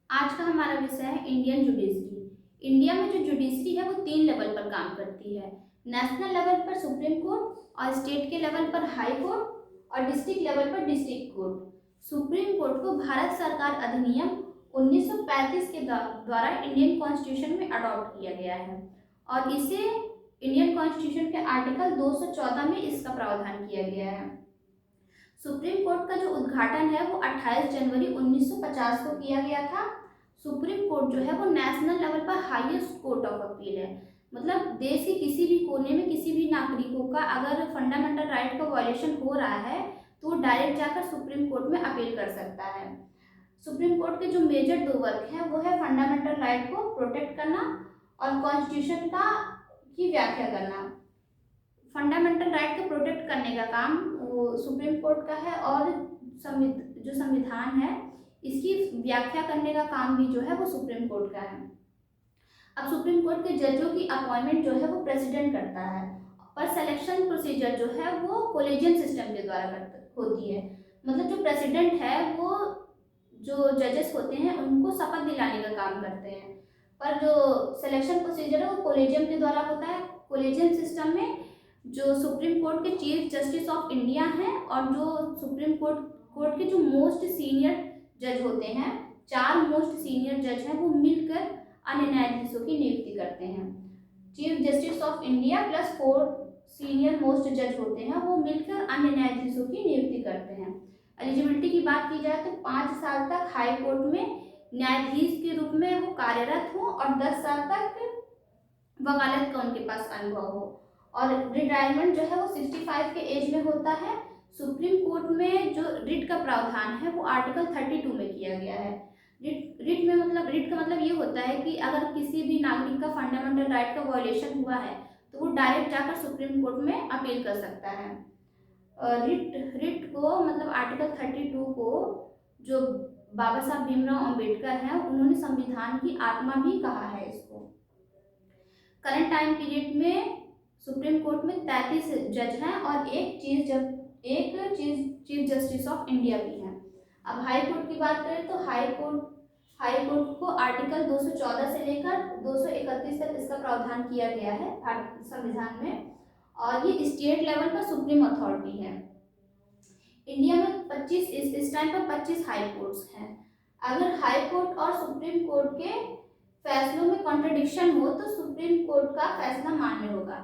आज का हमारा विषय है इंडियन जुडिशरी। इंडिया में जो जुडिशरी है वो 3 लेवल पर काम करती है। नेशनल लेवल पर सुप्रीम कोर्ट, और स्टेट के लेवल पर हाई कोर्ट, और डिस्ट्रिक्ट लेवल पर डिस्ट्रिक्ट कोर्ट। सुप्रीम कोर्ट को भारत सरकार अधिनियम 1935 के द्वारा इंडियन कॉन्स्टिट्यूशन में अडॉप्ट किया गया है, और इसे इंडियन कॉन्स्टिट्यूशन के आर्टिकल 214 में इसका प्रावधान किया गया है। सुप्रीम कोर्ट का जो उद्घाटन है वो 28 जनवरी 1950 को किया गया था। सुप्रीम कोर्ट जो है वो नेशनल लेवल पर हाईएस्ट कोर्ट ऑफ अपील है। मतलब देश के किसी भी कोने में किसी भी नागरिकों का अगर फंडामेंटल राइट का वायलेशन हो रहा है तो वो डायरेक्ट जाकर सुप्रीम कोर्ट में अपील कर सकता है। सुप्रीम कोर्ट के जो मेजर 2 वर्क हैं वो है फंडामेंटल राइट को प्रोटेक्ट करना और कॉन्स्टिट्यूशन का की व्याख्या करना। फंडामेंटल राइट को प्रोटेक्ट करने का काम वो सुप्रीम कोर्ट का है, और जो संविधान है इसकी व्याख्या करने का काम भी जो है वो सुप्रीम कोर्ट का है। अब सुप्रीम कोर्ट के जजों की अपॉइंटमेंट जो है वो प्रेसिडेंट करता है, पर सिलेक्शन प्रोसीजर जो है वो कोलेजियम सिस्टम के द्वारा होती है। मतलब जो प्रेसिडेंट है वो जो जजेस होते हैं उनको शपथ दिलाने का काम करते हैं, पर जो सिलेक्शन प्रोसीजर है वो कोलेजियम के द्वारा होता है। कोलेजियम सिस्टम में जो सुप्रीम कोर्ट के चीफ जस्टिस ऑफ इंडिया हैं और जो सुप्रीम कोर्ट के जो मोस्ट सीनियर जज होते हैं, 4 मोस्ट सीनियर जज हैं, वो मिलकर अन्य न्यायाधीशों की नियुक्ति करते हैं। Chief justice of India plus 4 senior most जज होते हैं, वो मिलकर अन्य न्यायाधीशों की नियुक्ति करते हैं। एलिजिबिलिटी की बात की जाए तो 5 साल तक हाई कोर्ट में न्यायाधीश के रूप में वो कार्यरत हो और 10 साल तक वकालत का उनके पास अनुभव हो, और रिटायरमेंट जो है वो 65 के एज में होता है। सुप्रीम कोर्ट में जो रिट का प्रावधान है वो आर्टिकल 32 में किया गया है। रिट का मतलब ये होता है कि अगर किसी भी नागरिक का फंडामेंटल राइट का वायलेशन हुआ है तो वो डायरेक्ट जाकर सुप्रीम कोर्ट में अपील कर सकता है। रिट को मतलब आर्टिकल 32 को जो बाबा साहब भीमराव अम्बेडकर हैं उन्होंने संविधान की आत्मा भी कहा है इसको। करंट टाइम पीरियड में सुप्रीम कोर्ट में 33 जज हैं और एक चीफ जस्टिस ऑफ इंडिया भी हैं। अब हाई कोर्ट की बात करें तो हाई कोर्ट को आर्टिकल 214 से लेकर 231 तक इसका प्रावधान किया गया है भारत संविधान में, और ये स्टेट लेवल पर सुप्रीम अथॉरिटी है। इंडिया में 25 इस टाइम पर 25 हाई कोर्ट्स हैं। अगर हाई कोर्ट और सुप्रीम कोर्ट के फैसलों में कॉन्ट्रडिक्शन हो तो सुप्रीम कोर्ट का फैसला मान्य होगा।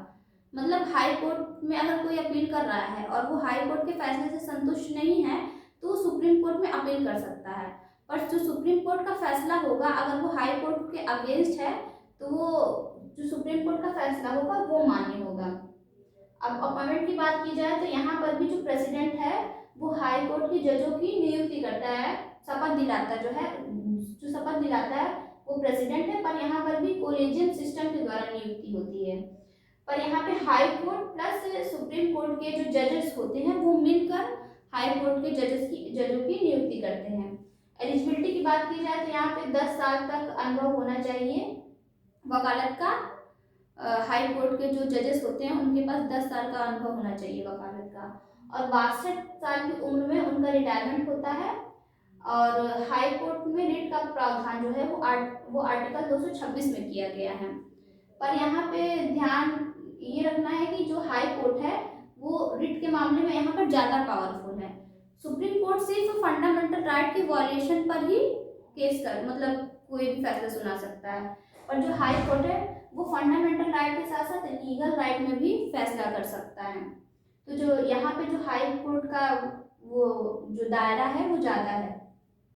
मतलब हाई कोर्ट में अगर कोई अपील कर रहा है और वो हाई कोर्ट के फैसले से संतुष्ट नहीं है तो वो सुप्रीम कोर्ट में अपील कर सकता है, पर जो सुप्रीम कोर्ट का फैसला होगा अगर वो हाई कोर्ट के अगेंस्ट है तो वो जो सुप्रीम कोर्ट का फैसला होगा वो मान्य होगा। अब अपॉइंटमेंट की बात की जाए तो यहाँ पर भी जो प्रेसिडेंट है वो हाई कोर्ट के जजों की नियुक्ति करता है, शपथ दिलाता जो शपथ दिलाता है वो प्रेसिडेंट है, पर यहाँ पर भी कोलेजियम सिस्टम के द्वारा नियुक्ति होती है। पर यहाँ पे high court plus supreme court के जो जजेस होते हैं वो मिलकर हाई कोर्ट के जजों की नियुक्ति करते हैं। एलिजिबिलिटी की बात की जाए तो यहाँ पे 10 साल तक अनुभव होना चाहिए वकालत का। हाई कोर्ट के जो जजेस होते हैं उनके पास 10 साल का अनुभव होना चाहिए वकालत का, और 62 साल की उम्र में उनका रिटायरमेंट होता है। और हाई कोर्ट में रिट का प्रावधान जो है वो आर्टिकल 226 में किया गया है। पर यहाँ पे ध्यान ये रखना है कि जो हाई कोर्ट है वो रिट के मामले में यहाँ पर ज़्यादा पावरफुल है। सुप्रीम कोर्ट सिर्फ फंडामेंटल राइट के वॉयलेशन पर ही मतलब कोई भी फैसला सुना सकता है, पर जो हाई कोर्ट है वो फंडामेंटल राइट के साथ साथ लीगल राइट में भी फैसला कर सकता है। तो जो यहाँ पे जो हाई कोर्ट का वो जो दायरा है वो ज़्यादा है।